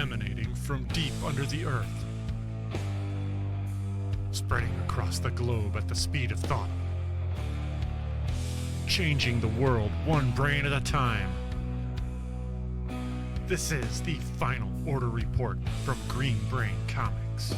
emanating from deep under the earth, spreading across the globe at the speed of thought, changing the world one brain at a time. This is the Final Order Report from Green Brain Comics.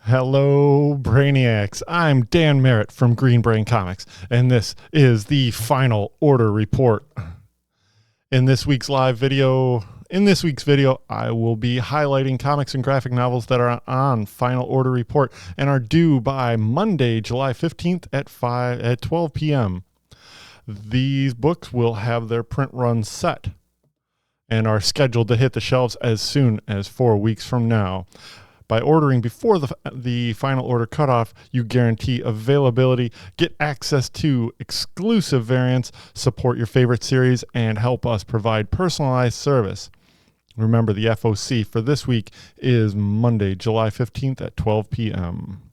Hello, Brainiacs. I'm Dan Merritt from Green Brain Comics, and this is the Final Order Report. In this week's video, I will be highlighting comics and graphic novels that are on Final Order Report and are due by Monday, July 15th at 12 p.m. These books will have their print run set and are scheduled to hit the shelves as soon as 4 weeks from now. By ordering before the final order cutoff, you guarantee availability, get access to exclusive variants, support your favorite series, and help us provide personalized service. Remember, the FOC for this week is Monday, July 15th at 12 p.m.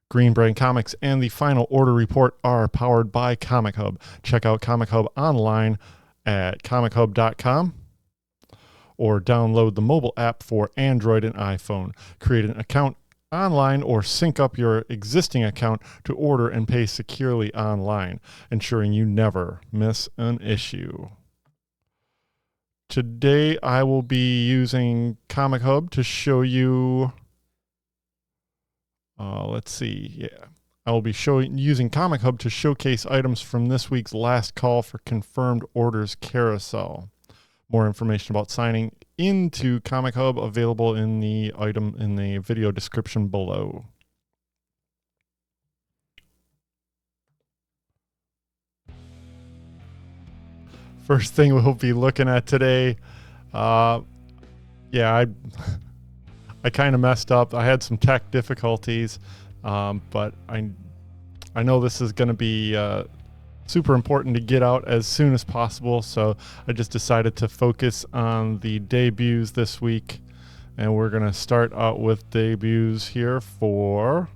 Green Brain Comics and the Final Order Report are powered by Comichub. Check out Comichub online at comichub.com. or download the mobile app for Android and iPhone. Create an account online or sync up your existing account to order and pay securely online, ensuring you never miss an issue. Today I will be using Comichub to show you, I will be using Comichub to showcase items from this week's Last Call for Confirmed Orders Carousel. More information about signing into Comichub available in the video description below. First thing we'll be looking at today, I kind of messed up. I had some tech difficulties, but I know this is going to be super important to get out as soon as possible, so I just decided to focus on the debuts this week, and we're going to start out with debuts here for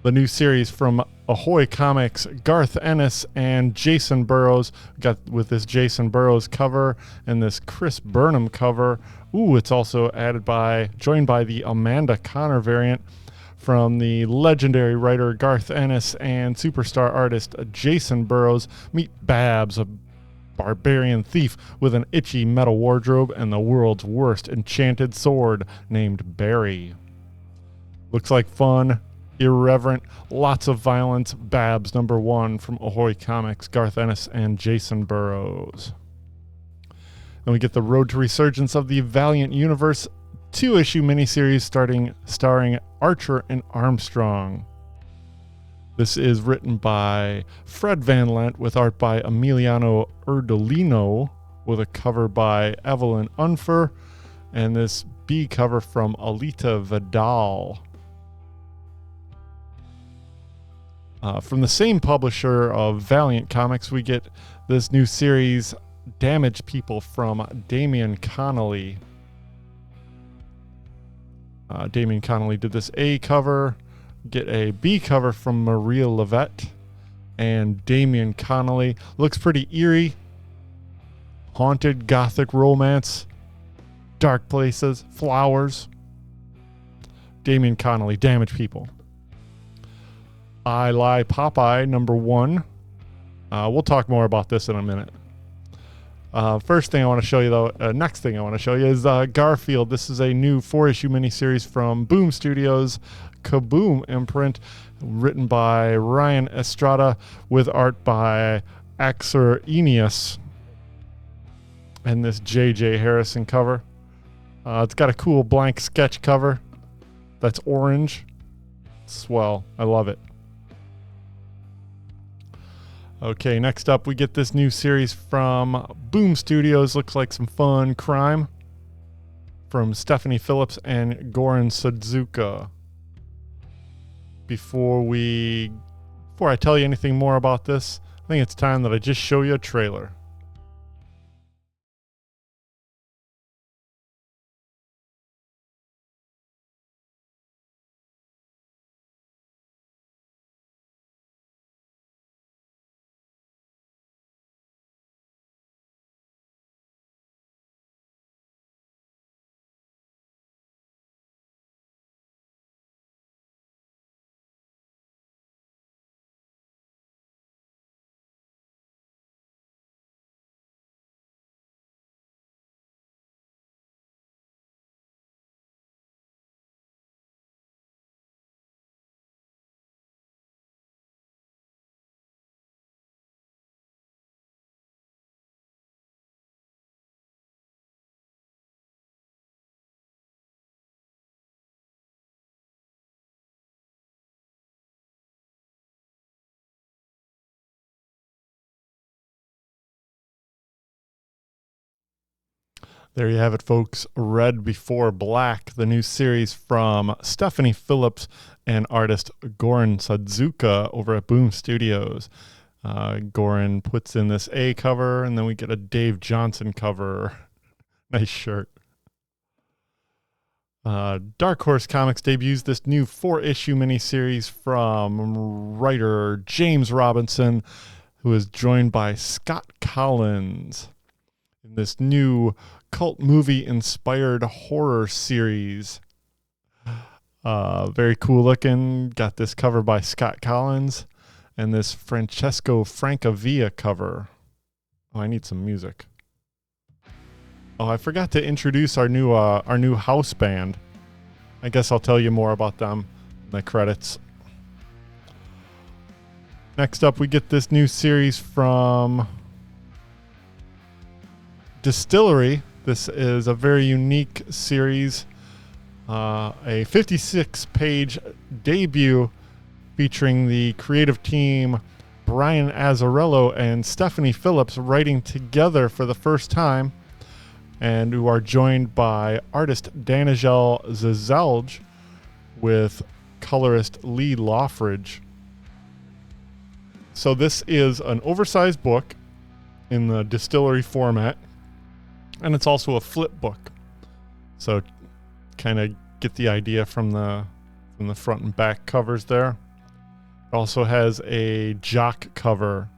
the new series from Ahoy Comics, Garth Ennis and Jason Burrows. Got with this Jason Burrows cover and this Chris Burnham cover. It's also joined by the Amanda Connor variant from the legendary writer Garth Ennis and superstar artist Jason Burrows. Meet Babs, a barbarian thief with an itchy metal wardrobe and the world's worst enchanted sword named Barry. Looks like fun, irreverent, lots of violence. Babs #1 from Ahoy Comics, Garth Ennis and Jason Burrows. Then we get the Road to Resurgence of the Valiant Universe 2-issue miniseries starring Archer and Armstrong. This is written by Fred Van Lent with art by Emiliano Erdolino with a cover by Evelyn Unfer and this B cover from Alita Vidal. From the same publisher of Valiant Comics, we get this new series, Damaged People, from Damian Connolly. Damian Connolly did this A cover, get a B cover from Maria Levette, and Damian Connolly. Looks pretty eerie, haunted gothic romance, dark places, flowers. Damian Connolly, Damaged People. I Lie Popeye #1. We'll talk more about this in a minute. Next thing I want to show you is Garfield. This is a new 4-issue miniseries from Boom Studios, Kaboom imprint, written by Ryan Estrada with art by Axel Enius and this J.J. Harrison cover. It's got a cool blank sketch cover that's orange. Swell. I love it. Okay, next up we get this new series from Boom Studios. Looks like some fun crime. from Stephanie Phillips and Goran Sudzuka. Before I tell you anything more about this, I think it's time that I just show you a trailer. There you have it, folks. Red Before Black, the new series from Stephanie Phillips and artist Goran Sudzuka over at Boom Studios. Goran puts in this A cover, and then we get a Dave Johnson cover. Nice shirt. Dark Horse Comics debuts this new 4-issue miniseries from writer James Robinson, who is joined by Scott Collins in this new cult movie inspired horror series. Very cool looking. Got this cover by Scott Collins and this Francesco Francavilla cover. Oh, I need some music. Oh, I forgot to introduce our new house band. I guess I'll tell you more about them in the credits. Next up, we get this new series from Distillery. This is a very unique series, a 56-page debut featuring the creative team Brian Azzarello and Stephanie Phillips writing together for the first time, and who are joined by artist Danijel Zazelj with colorist Lee Loffridge. So this is an oversized book in the Distillery format, and it's also a flip book. So kind of get the idea from the front and back covers there. It also has a jock cover.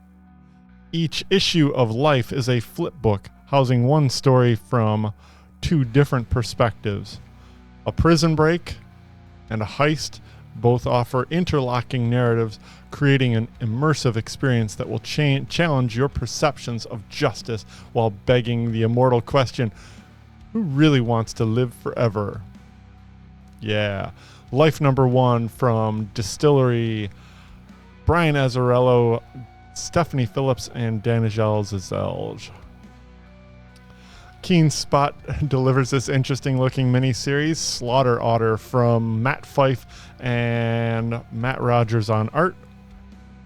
Each issue of Life is a flip book housing one story from two different perspectives. A prison break and a heist both offer interlocking narratives, creating an immersive experience that will challenge your perceptions of justice while begging the immortal question, who really wants to live forever? Yeah. Life number 1 from Distillery, Brian Azzarello, Stephanie Phillips, and Danijel Zazelj. Keen Spot delivers this interesting looking mini-series, Slaughter Otter, from Matt Fife and Matt Rogers on art.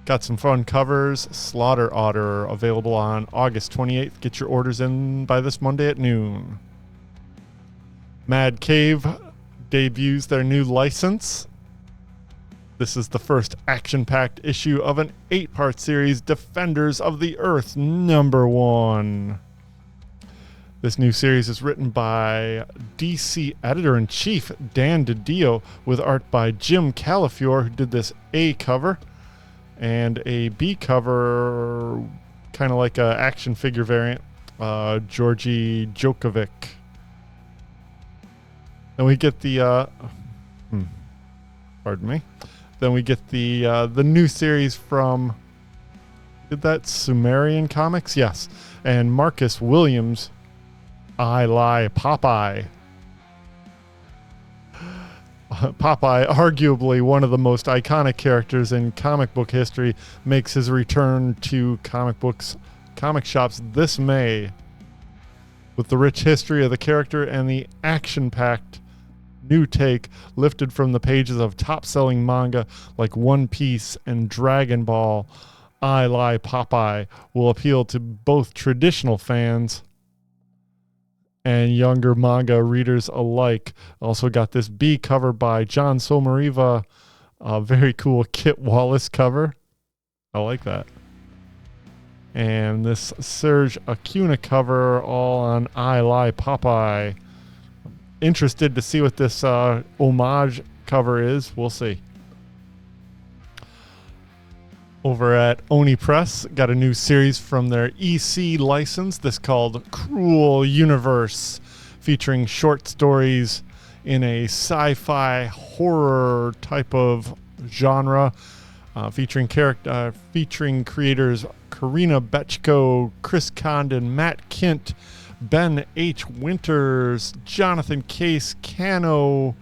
Got some fun covers. Slaughter Otter available on August 28th. Get your orders in by this Monday at noon. Mad Cave debuts their new license. This is the first action-packed issue of an 8-part series, Defenders of the Earth #1. This new series is written by DC Editor-in-Chief Dan DiDio with art by Jim Calafiore, who did this A cover, and a B cover, kind of like a action figure variant, Georgi Djokovic. Then we get the pardon me. Then we get the new series from, did that Sumerian Comics? Yes. And Marcus Williams, I Lie Popeye. Popeye, arguably one of the most iconic characters in comic book history, makes his return to comic shops this May. With the rich history of the character and the action-packed new take lifted from the pages of top-selling manga like One Piece and Dragon Ball, I Lie Popeye will appeal to both traditional fans and younger manga readers alike. Also got this B cover by John Somariva. A very cool Kit Wallace cover. I like that. And this Serge Acuna cover all on I Lie Popeye. Interested to see what this homage cover is. We'll see. Over at Oni Press, got a new series from their EC license. This called Cruel Universe, featuring short stories in a sci-fi horror type of genre, featuring creators Karina Betchko, Chris Condon, Matt Kint, Ben H. Winters, Jonathan Case, Cano,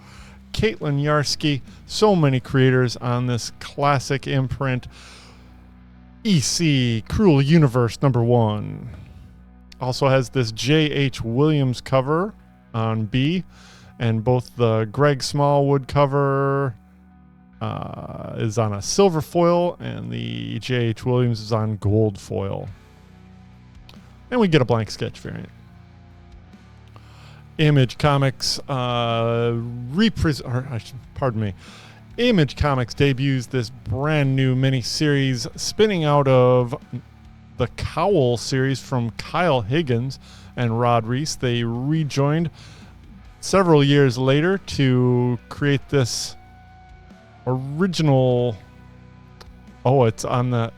Caitlin Yarsky. So many creators on this classic imprint. EC Cruel Universe #1. Also has this J.H. Williams cover on B, and both the Greg Smallwood cover is on a silver foil, and the J.H. Williams is on gold foil. And we get a blank sketch variant. Image Comics Image Comics debuts this brand new mini-series spinning out of the Cowl series from Kyle Higgins and Rod Reese. They rejoined several years later to create this original... Oh, it's on the...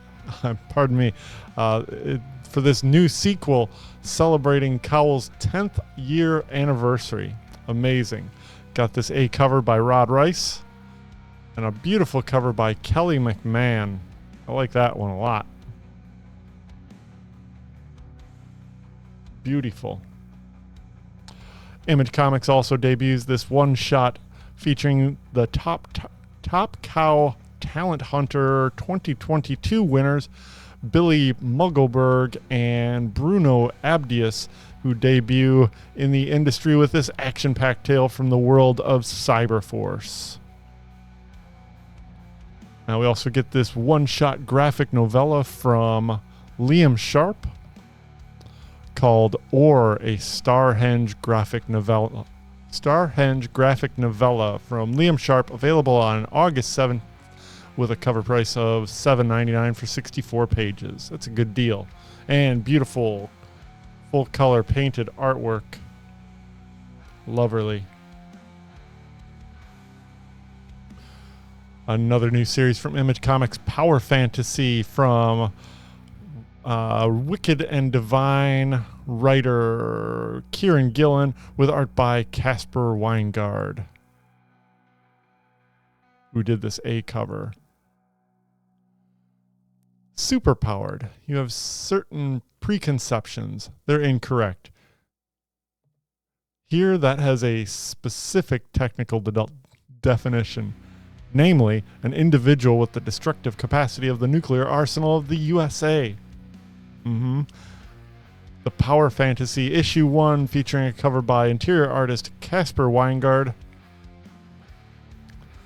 Pardon me. For this new sequel celebrating Cowell's 10th year anniversary. Amazing. Got this A cover by Rod Rice. And a beautiful cover by Kelly McMahon. I like that one a lot. Beautiful. Image Comics also debuts this one-shot featuring the Top Cow Talent Hunter 2022 winners, Billy Muggleberg and Bruno Abdius, who debut in the industry with this action-packed tale from the world of Cyberforce. Now we also get this one-shot graphic novella from Liam Sharp called Or, a Starhenge graphic novella. Starhenge graphic novella from Liam Sharp, available on August 7th with a cover price of $7.99 for 64 pages. That's a good deal. And beautiful full-color painted artwork. Loverly. Another new series from Image Comics, Power Fantasy, from Wicked and Divine writer Kieran Gillen, with art by Casper Weingard, who did this A cover. Superpowered. You have certain preconceptions. They're incorrect. Here, that has a specific technical definition. Namely, an individual with the destructive capacity of the nuclear arsenal of the USA. The Power Fantasy Issue 1, featuring a cover by interior artist Casper Weingard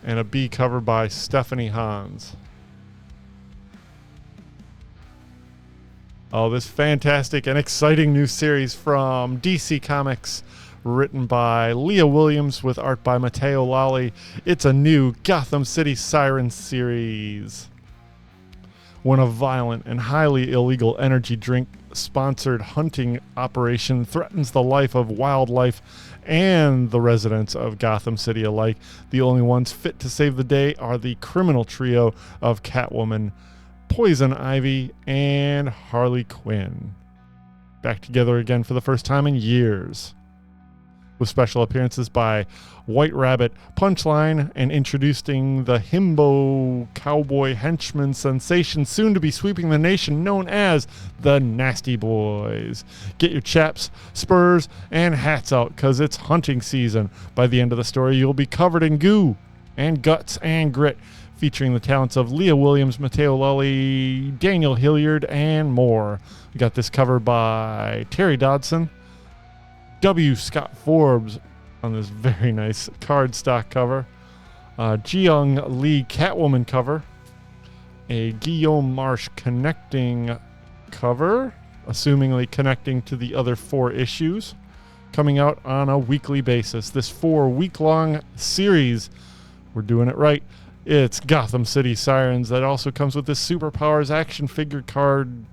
and a B cover by Stephanie Hans. Oh, this fantastic and exciting new series from DC Comics, written by Leah Williams with art by Matteo Lally. It's a new Gotham City Sirens series. When a violent and highly illegal energy drink-sponsored hunting operation threatens the life of wildlife and the residents of Gotham City alike, the only ones fit to save the day are the criminal trio of Catwoman, Poison Ivy, and Harley Quinn. Back together again for the first time in years, with special appearances by White Rabbit, Punchline, and introducing the himbo cowboy henchman sensation soon to be sweeping the nation, known as the Nasty Boys. Get your chaps, spurs, and hats out, because it's hunting season. By the end of the story, you'll be covered in goo and guts and grit, featuring the talents of Leah Williams, Matteo Lally, Daniel Hilliard, and more. We got this cover by Terry Dodson, W. Scott Forbes on this very nice cardstock cover, Jiyoung Lee Catwoman cover, a Guillaume Marsh connecting cover, assumingly connecting to the other 4 issues, coming out on a weekly basis. This 4-week-long series, we're doing it right. It's Gotham City Sirens that also comes with this Superpowers action figure card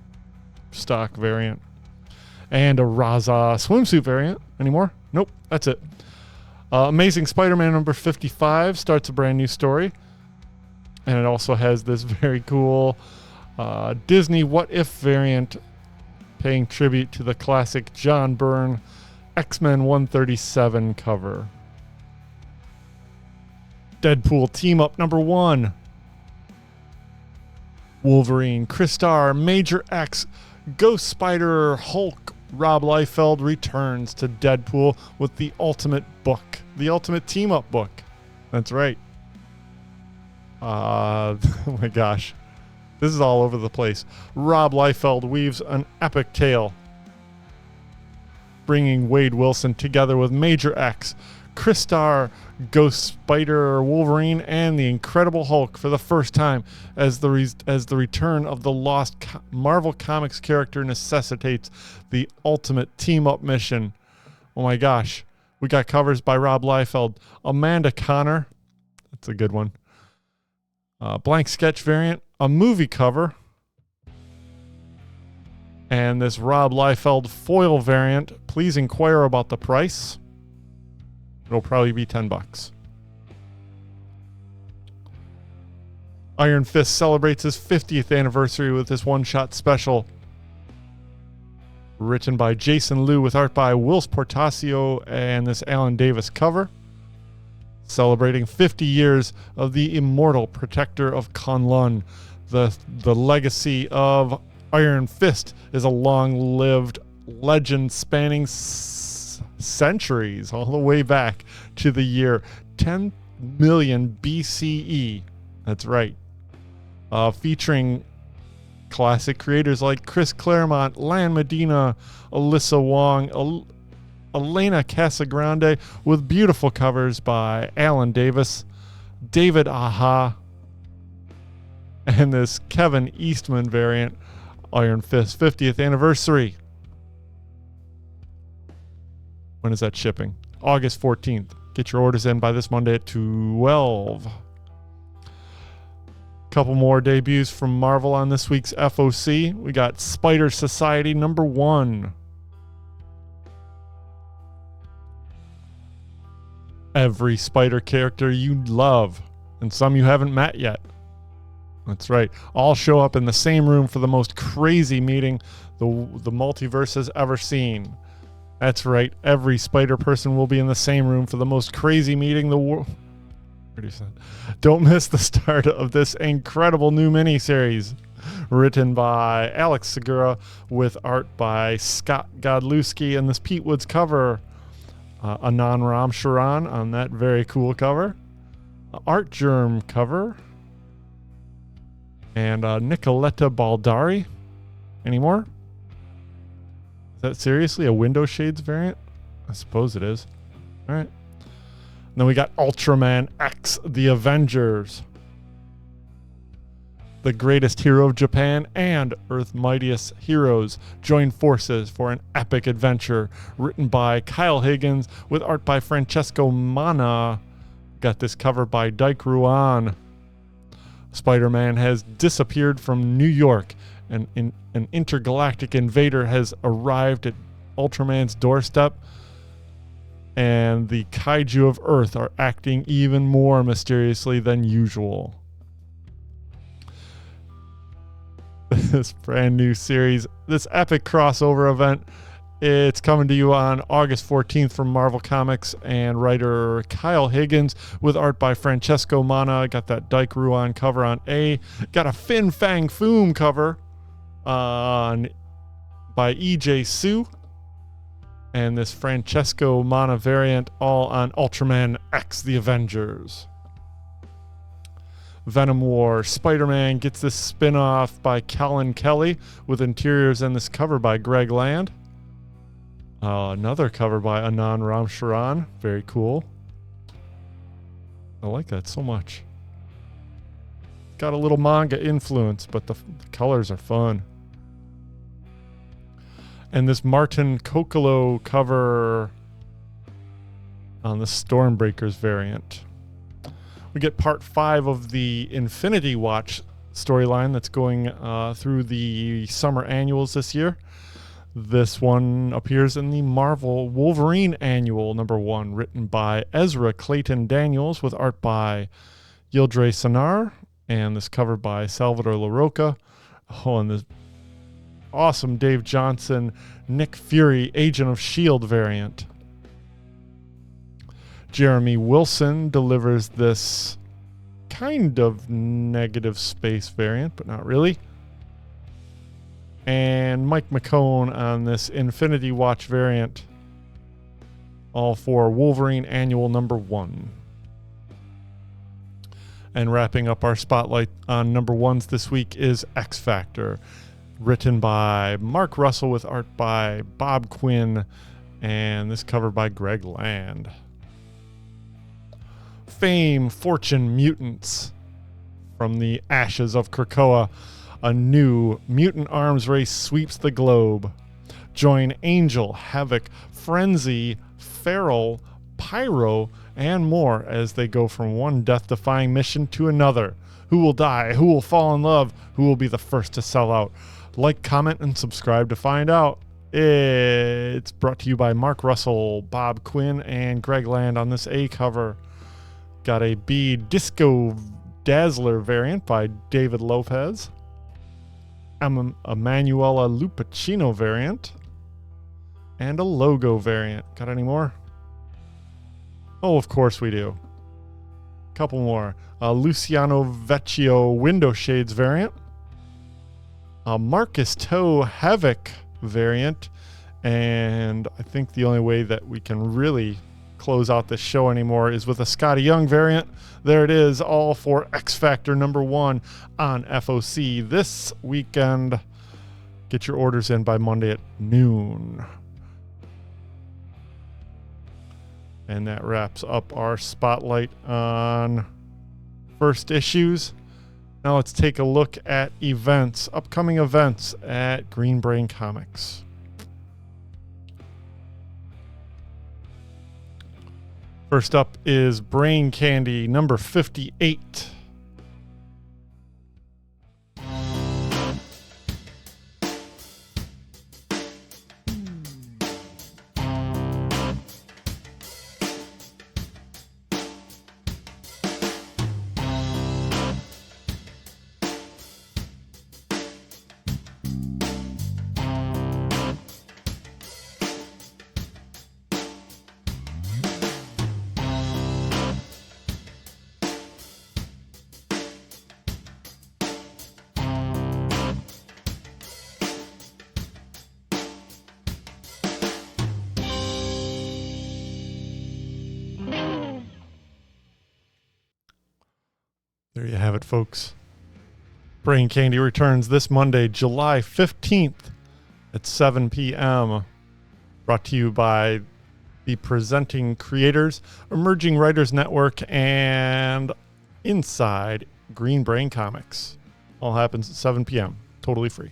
stock variant. And a Raza swimsuit variant. Any more? Nope, that's it. Amazing Spider-Man number 55 starts a brand new story. And it also has this very cool Disney What If variant paying tribute to the classic John Byrne X-Men 137 cover. Deadpool Team Up number 1. Wolverine, Crystar, Major X, Ghost Spider, Hulk. Rob Liefeld returns to Deadpool with the ultimate book, the ultimate team up book. That's right. Oh my gosh. This is all over the place. Rob Liefeld weaves an epic tale, bringing Wade Wilson together with Major X, Crystar, Ghost Spider, Wolverine, and the Incredible Hulk for the first time as the return of the lost Marvel Comics character necessitates the ultimate team-up mission. Oh my gosh. We got covers by Rob Liefeld. Amanda Connor. That's a good one. Blank sketch variant. A movie cover. And this Rob Liefeld foil variant. Please inquire about the price. It'll probably be $10. Iron Fist celebrates his 50th anniversary with this one-shot special. Written by Jason Liu with art by Whilce Portacio and this Alan Davis cover. Celebrating 50 years of the immortal protector of Kunlun. The legacy of Iron Fist is a long-lived legend spanning centuries, all the way back to the year 10 million BCE. That's right. Featuring classic creators like Chris Claremont, Lan Medina, Alyssa Wong, Elena Casagrande, with beautiful covers by Alan Davis, David Aha, and this Kevin Eastman variant, Iron Fist 50th anniversary. When is that shipping? August 14th. Get your orders in by this Monday at 12. Couple more debuts from Marvel on this week's FOC. We got Spider Society number 1. Every Spider character you love, and some you haven't met yet. That's right. All show up in the same room for the most crazy meeting the multiverse has ever seen. That's right. Every Spider person will be in the same room for the most crazy meeting the world. Don't miss the start of this incredible new miniseries, written by Alex Segura with art by Scott Godlewski and this Pete Woods cover. Anand Ramcharan on that very cool cover. Art Germ cover. And Nicoletta Baldari. Any more? Is that seriously a window shades variant? I suppose it is. All right. And then we got Ultraman X, the Avengers. The greatest hero of Japan and Earth's mightiest heroes join forces for an epic adventure written by Kyle Higgins with art by Francesco Mana. Got this cover by Dyke Ruan. Spider-Man has disappeared from New York, and an intergalactic invader has arrived at Ultraman's doorstep, and the kaiju of Earth are acting even more mysteriously than usual. This brand new series, this epic crossover event, it's coming to you on August 14th from Marvel Comics and writer Kyle Higgins with art by Francesco Mana. Got that Dyke Ruan cover on A. Got a Fin Fang Foom cover by E.J. Sue. And this Francesco Mana variant all on Ultraman X, the Avengers. Venom War Spider-Man gets this spin-off by Colin Kelly with interiors and this cover by Greg Land. Another cover by Anand Ramcharan. Very cool. I like that so much. Got a little manga influence, but the colors are fun. And this Martin Kokolo cover on the Stormbreakers variant. We get part 5 of the Infinity Watch storyline that's going through the summer annuals this year. This one appears in the Marvel Wolverine Annual #1, written by Ezra Clayton Daniels with art by Yildre Sanar, and this cover by Salvador LaRocca. Oh, and this awesome Dave Johnson, Nick Fury, Agent of S.H.I.E.L.D. variant. Jeremy Wilson delivers this kind of negative space variant, but not really. And Mike McCone on this Infinity Watch variant, all for Wolverine Annual #1. And wrapping up our spotlight on #1s this week is X Factor, written by Mark Russell with art by Bob Quinn, and this cover by Greg Land. Fame, Fortune, Mutants. From the ashes of Krakoa, a new mutant arms race sweeps the globe. Join Angel, Havoc, Frenzy, Feral, Pyro, and more as they go from one death-defying mission to another. Who will die? Who will fall in love? Who will be the first to sell out? Like, comment, and subscribe to find out. It's brought to you by Mark Russell, Bob Quinn, and Greg Land on this A cover. Got a B Disco Dazzler variant by David Lopez. Emanuela Lupacino variant. And a logo variant. Got any more? Oh, of course we do. Couple more. Luciano Vecchio Window Shades variant. A Marcus Toe Havoc variant. And I think the only way that we can really close out this show anymore is with a Scotty Young variant. There it is, all for X Factor #1 on FOC this weekend. Get your orders in by Monday at noon. And that wraps up our spotlight on first issues. Now let's take a look at events, upcoming events at Green Brain Comics. First up is Brain Candy #58. There you have it, folks. Brain Candy returns this Monday, July 15th at 7 p.m. Brought to you by the Presenting Creators, Emerging Writers Network, and Inside Green Brain Comics. All happens at 7 p.m. Totally free.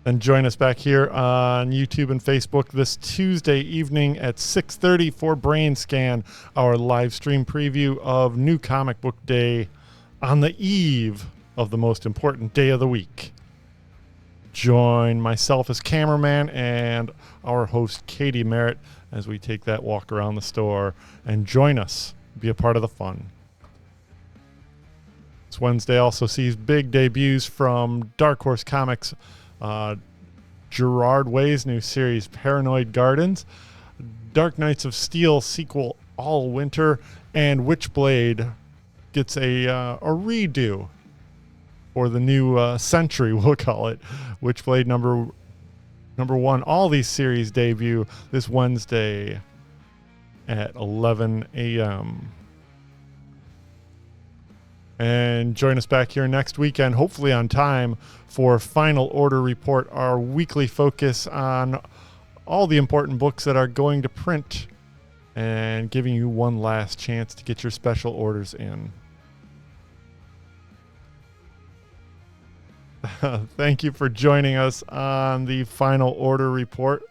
Then join us back here on YouTube and Facebook this Tuesday evening at 6:30 for Brain Scan, our live stream preview of New Comic Book Day on the eve of the most important day of the week. Join myself as cameraman and our host Katie Merritt as we take that walk around the store, and join us. Be a part of the fun. This Wednesday also sees big debuts from Dark Horse Comics. Gerard Way's new series, Paranoid Gardens, Dark Knights of Steel sequel, All Winter, and Witchblade gets a redo for the new century, we'll call it. Witchblade #1. All these series debut this Wednesday at 11 a.m. And join us back here next weekend, hopefully on time, for Final Order Report, our weekly focus on all the important books that are going to print and giving you one last chance to get your special orders in. Thank you for joining us on the Final Order Report.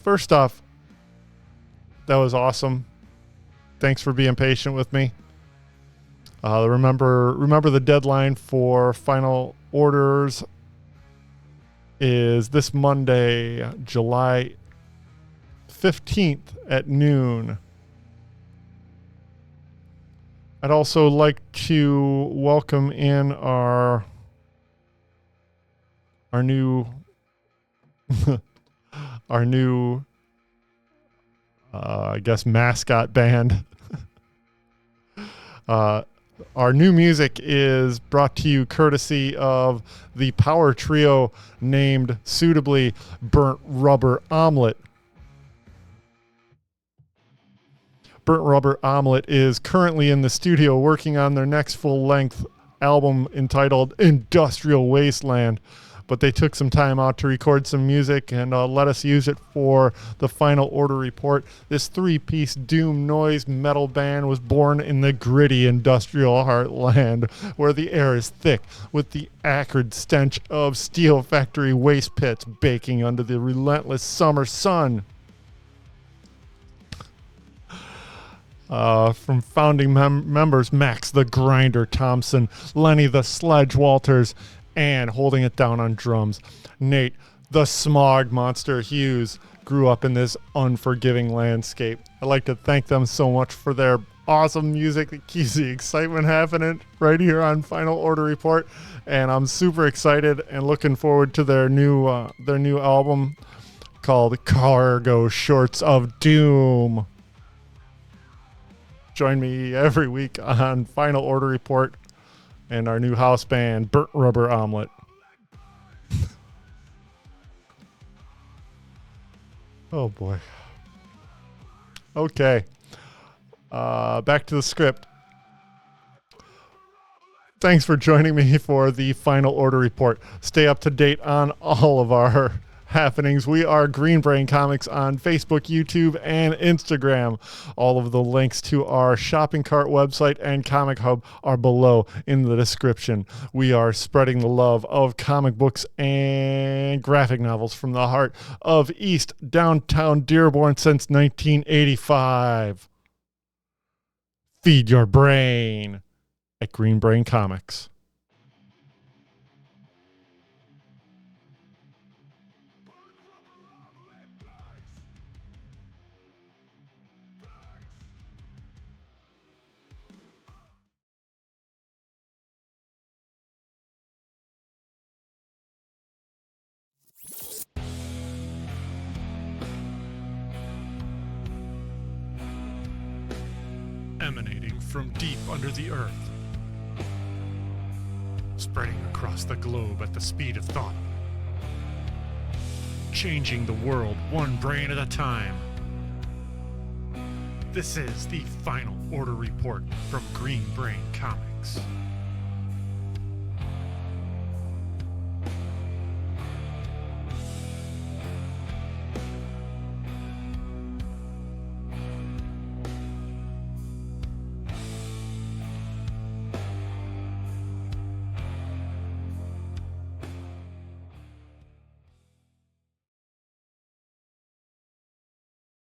First off, that was awesome. Thanks for being patient with me. Remember the deadline for final orders is this Monday, July 15th at noon. I'd also like to welcome in our new I guess mascot band. Our new music is brought to you courtesy of the power trio named suitably Burnt Rubber Omelet. Burnt Rubber Omelet is currently in the studio working on their next full-length album entitled Industrial Wasteland. But they took some time out to record some music and let us use it for the final order report. This three-piece doom noise metal band was born in the gritty industrial heartland, where the air is thick with the acrid stench of steel factory waste pits baking under the relentless summer sun. From founding members Max the Grinder Thompson, Lenny the Sledge Walters, and holding it down on drums, Nate the Smog Monster Hughes, grew up in this unforgiving landscape. I'd like to thank them so much for their awesome music that keeps the excitement happening right here on Final Order Report, and I'm super excited and looking forward to their new album called Cargo Shorts of Doom. Join me every week on Final Order Report and our new house band, Burnt Rubber Omelet. Oh boy. Okay. Back to the script. Thanks for joining me for the Final Order Report. Stay up to date on all of our happenings. We are Green Brain Comics on Facebook, YouTube, and Instagram. All of the links to our shopping cart website and Comic Hub are below in the description. We are spreading the love of comic books and graphic novels from the heart of East Downtown Dearborn since 1985. Feed your brain at Green Brain Comics. Emanating from deep under the earth, spreading across the globe at the speed of thought, changing the world one brain at a time. This is the Final Order Report from Green Brain Comics.